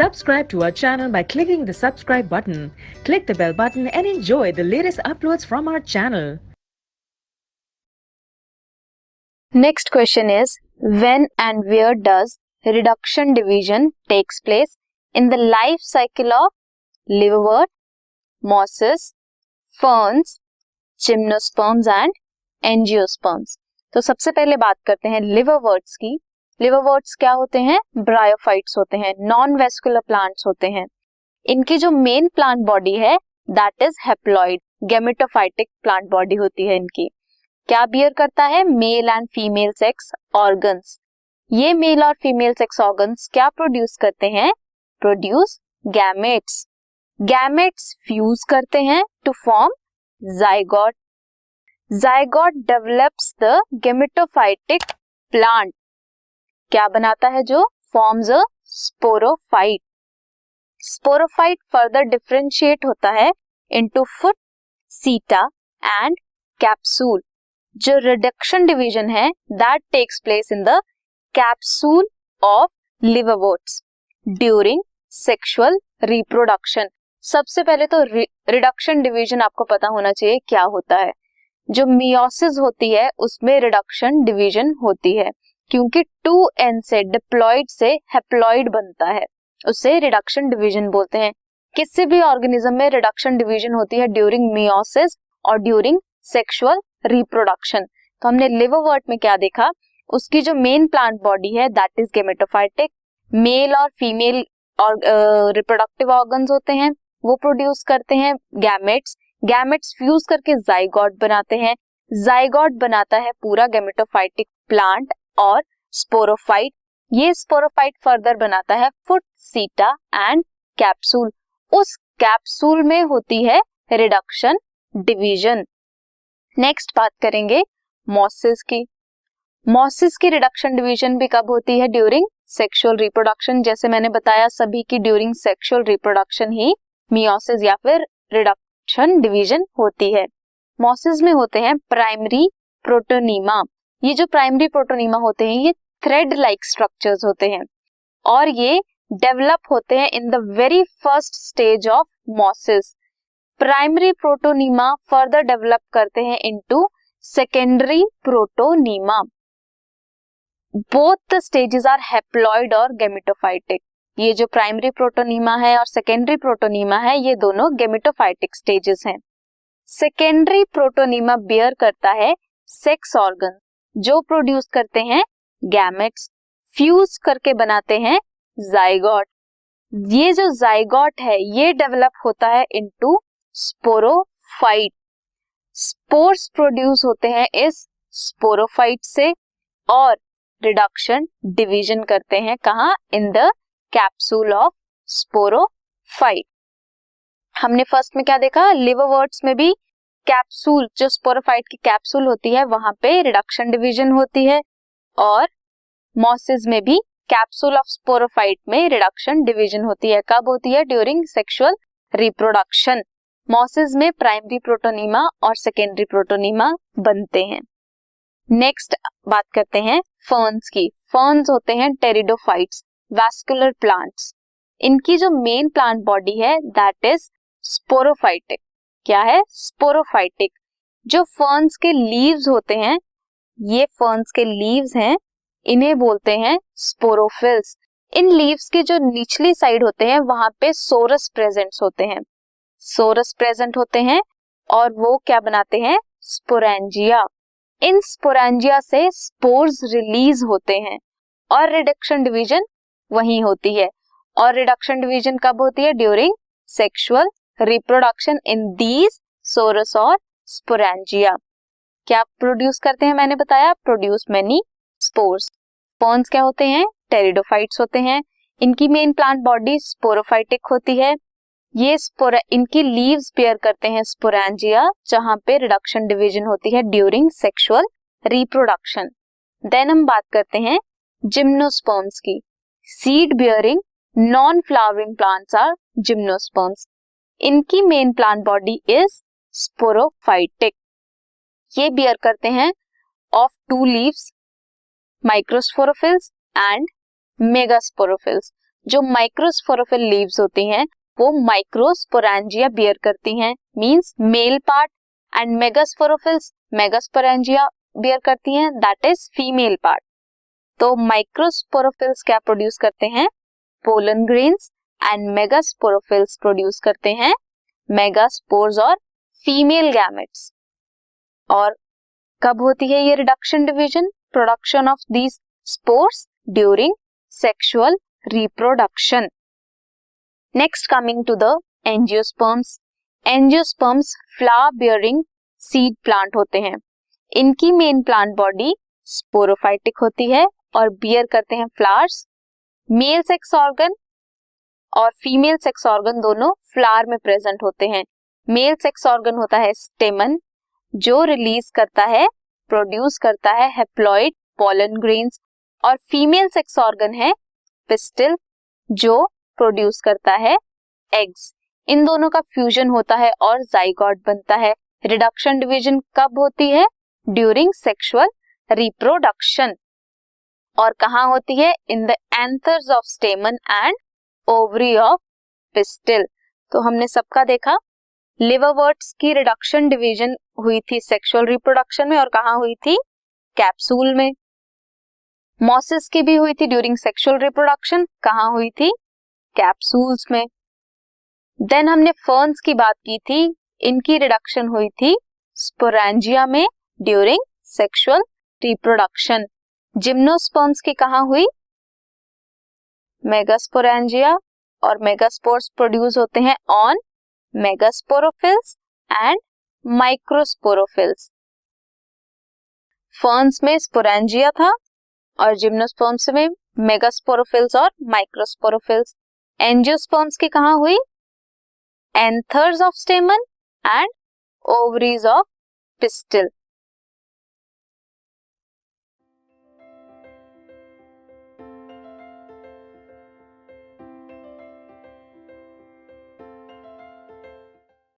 Subscribe to our channel by clicking the subscribe button. Click the bell button and enjoy the latest uploads from our channel. Next question is, when and where does reduction division takes place in the life cycle of liverwort, mosses, ferns, gymnosperms and angiosperms? तो सबसे पहले बात करते हैं लिवरवर्ट्स की. लिवरवर्ट्स क्या होते हैं? ब्रायोफाइट्स होते हैं, नॉन वेस्कुलर प्लांट्स होते हैं. इनकी जो मेन प्लांट बॉडी है that is haploid, gametophytic plant body होती है इनकी. क्या बियर करता है? Male and female sex organs. ये मेल और फीमेल सेक्स ऑर्गन्स क्या प्रोड्यूस करते हैं? Produce gametes. गैमेट्स फ्यूज करते हैं to form zygote. Zygote develops the gametophytic plant. क्या बनाता है? जो forms a sporophyte. Sporophyte further differentiate होता है into foot, seta and capsule. जो रिडक्शन डिवीजन है that takes place in the capsule of liverworts during sexual reproduction. सबसे पहले तो रिडक्शन डिवीजन आपको पता होना चाहिए क्या होता है. जो मियोसिस होती है उसमें रिडक्शन डिवीजन होती है, क्योंकि 2n से डिप्लॉइड से हैप्लॉइड बनता है, उसे रिडक्शन डिवीजन बोलते हैं. किसी भी ऑर्गेनिज्म में रिडक्शन डिवीजन होती है ड्यूरिंग मियोसिस और ड्यूरिंग सेक्सुअल रिप्रोडक्शन. तो हमने लिवरवर्ट में क्या देखा? उसकी जो मेन प्लांट बॉडी है दैट इज गैमेटोफाइटिक. मेल और फीमेल और रिप्रोडक्टिव ऑर्गन्स होते हैं, वो प्रोड्यूस करते हैं गैमेट्स. गैमेट्स फ्यूज करके जाइगोट बनाते हैं. जाइगोट बनाता है पूरा गैमेटोफाइटिक प्लांट और स्पोरोफाइट. ये स्पोरोफाइट फर्दर बनाता है फुट, सीटा एंड कैप्सूल. उस कैप्सूल में होती है रिडक्शन डिवीजन. नेक्स्ट बात करेंगे मॉसिस की. मॉसिस की रिडक्शन डिवीजन भी कब होती है? During sexual reproduction. जैसे मैंने बताया सभी की ड्यूरिंग सेक्सुअल रिप्रोडक्शन ही मियोसिस या फिर रिडक्शन डिवीजन होती है. मॉसिस में होते हैं प्राइमरी प्रोटोनीमा. ये जो प्राइमरी प्रोटोनीमा होते हैं ये थ्रेड लाइक स्ट्रक्चर्स होते हैं और ये डेवलप होते हैं in the very first stage of mosses. Primary protonema further develop करते हैं into secondary protonema. Both the stages are haploid और गैमेटोफाइटिक. ये जो प्राइमरी प्रोटोनीमा है और सेकेंडरी प्रोटोनीमा है ये दोनों गैमेटोफाइटिक स्टेजेस हैं. सेकेंडरी प्रोटोनीमा बियर करता है सेक्स ऑर्गन जो प्रोड्यूस करते हैं गैमेट्स, फ्यूज करके बनाते हैं जाइगोट. ये जो जाइगोट है ये डेवलप होता है इनटू स्पोरोफाइट. स्पोर्स प्रोड्यूस होते हैं इस स्पोरोफाइट से और रिडक्शन डिवीजन करते हैं कहाँ? इन द कैप्सूल ऑफ स्पोरोफाइट. हमने फर्स्ट में क्या देखा? लिवरवर्ट्स में भी कैप्सूल, जो स्पोरोफाइट की कैप्सूल होती है वहां पे रिडक्शन डिवीजन होती है और मॉसिस में भी कैप्सूल ऑफ स्पोरोफाइट में रिडक्शन डिवीजन होती है. कब होती है? During sexual reproduction. मॉसिस में प्राइमरी प्रोटोनीमा और सेकेंडरी प्रोटोनीमा बनते हैं. नेक्स्ट बात करते हैं फर्न्स की. फर्न्स होते हैं टेरिडोफाइट्स, वैस्कुलर प्लांट्स. इनकी जो मेन प्लांट बॉडी है दैट इज स्पोरोफाइटिक. क्या है? स्पोरोफाइटिक. जो फर्न्स के लीव्स होते हैं, ये फर्न्स के लीव्स हैं, इन्हें बोलते हैं स्पोरोफिल्स. इन लीव्स की जो निचली साइड होते हैं वहां पे सोरस प्रेजेंट्स होते हैं. सोरस प्रेजेंट होते हैं और वो क्या बनाते हैं? स्पोरेंजिया. इन स्पोरेंजिया से स्पोर्स रिलीज होते हैं और रिडक्शन डिवीजन वहीं होती है. और रिडक्शन डिवीजन कब होती है? During sexual reproduction in these sorus और स्पोरेंजिया. क्या प्रोड्यूस करते हैं? मैंने बताया प्रोड्यूस मेनी स्पोर्स. फर्न्स क्या होते हैं? टेरिडोफाइट्स होते हैं. इनकी मेन प्लांट बॉडी स्पोरोफाइटिक होती है. ये इनकी लीव्स बेयर करते हैं स्पोरेंजिया जहां पे रिडक्शन डिवीजन होती है ड्यूरिंग सेक्सुअल रिप्रोडक्शन. देन हम बात करते हैं जिम्नोस्पर्म्स की. Seed bearing non flowering plants are gymnosperms. इनकी main plant body is sporophytic. ये बियर करते हैं of 2 leaves, microsporophylls and megasporophylls. जो माइक्रोस्पोरोफिल लीव्स होती हैं वो माइक्रोस्पोरेंजिया बियर करती हैं, means male part, and megasporophylls megasporangia bear करती हैं, दैट इज फीमेल पार्ट। तो माइक्रोस्पोरोफिल्स क्या प्रोड्यूस करते हैं? Pollen grains, and megasporophylls produce करते हैं मेगास्पोर्स और फीमेल गैमेट्स। और कब होती है ये reduction division, production of these spores? During sexual reproduction. Next coming to the angiosperms. Angiosperms flower bearing seed plant होते हैं। इनकी मेन प्लांट बॉडी स्पोरोफाइटिक होती है और बियर करते हैं फ्लावर्स। मेल सेक्स ऑर्गन और फीमेल सेक्स ऑर्गन दोनों फ्लावर में प्रेजेंट होते हैं। मेल सेक्स ऑर्गन होता है स्टेमन, जो रिलीज करता है, प्रोड्यूस करता है हैप्लॉइड पोलन ग्रेन्स, और फीमेल सेक्स ऑर्गन है पिस्टिल, जो प्रोड्यूस करता है एग्स। इन दोनों का फ्यूजन होता है और जाइगोट बनता है। रिडक्शन डिवीजन कब होती है? During sexual reproduction. और कहाँ होती है? In the anthers of स्टेमन and ovary of pistil. तो हमने सबका देखा, लिवरवर्ट्स की रिडक्शन डिवीजन हुई थी सेक्सुअल रिप्रोडक्शन में, और कहाँ हुई थी? कैप्सूल में। मॉसेस की भी हुई थी ड्यूरिंग सेक्सुअल रिप्रोडक्शन, कहाँ हुई थी? कैप्सूल्स में। देन हमने फर्न्स की बात की थी, इनकी रिडक्शन हुई थी स्पोरेंजिया में ड्यूरिंग सेक्सुअल रिप्रोडक्शन। जिम्नोस्पर्म्स की कहाँ हुई? मेगास्पोरेंजिया, और मेगास्पोर्स प्रोड्यूस होते हैं ऑन मेगास्पोरोफिल्स एंड माइक्रोस्पोरोफिल्स। फर्न्स में स्पोरेंजिया था और जिम्नोस्पर्म्स में मेगास्पोरोफिल्स और माइक्रोस्पोरोफिल्स। एंजियोस्पर्म्स की कहाँ हुई? Anthers of स्टेमन and ovaries of pistil.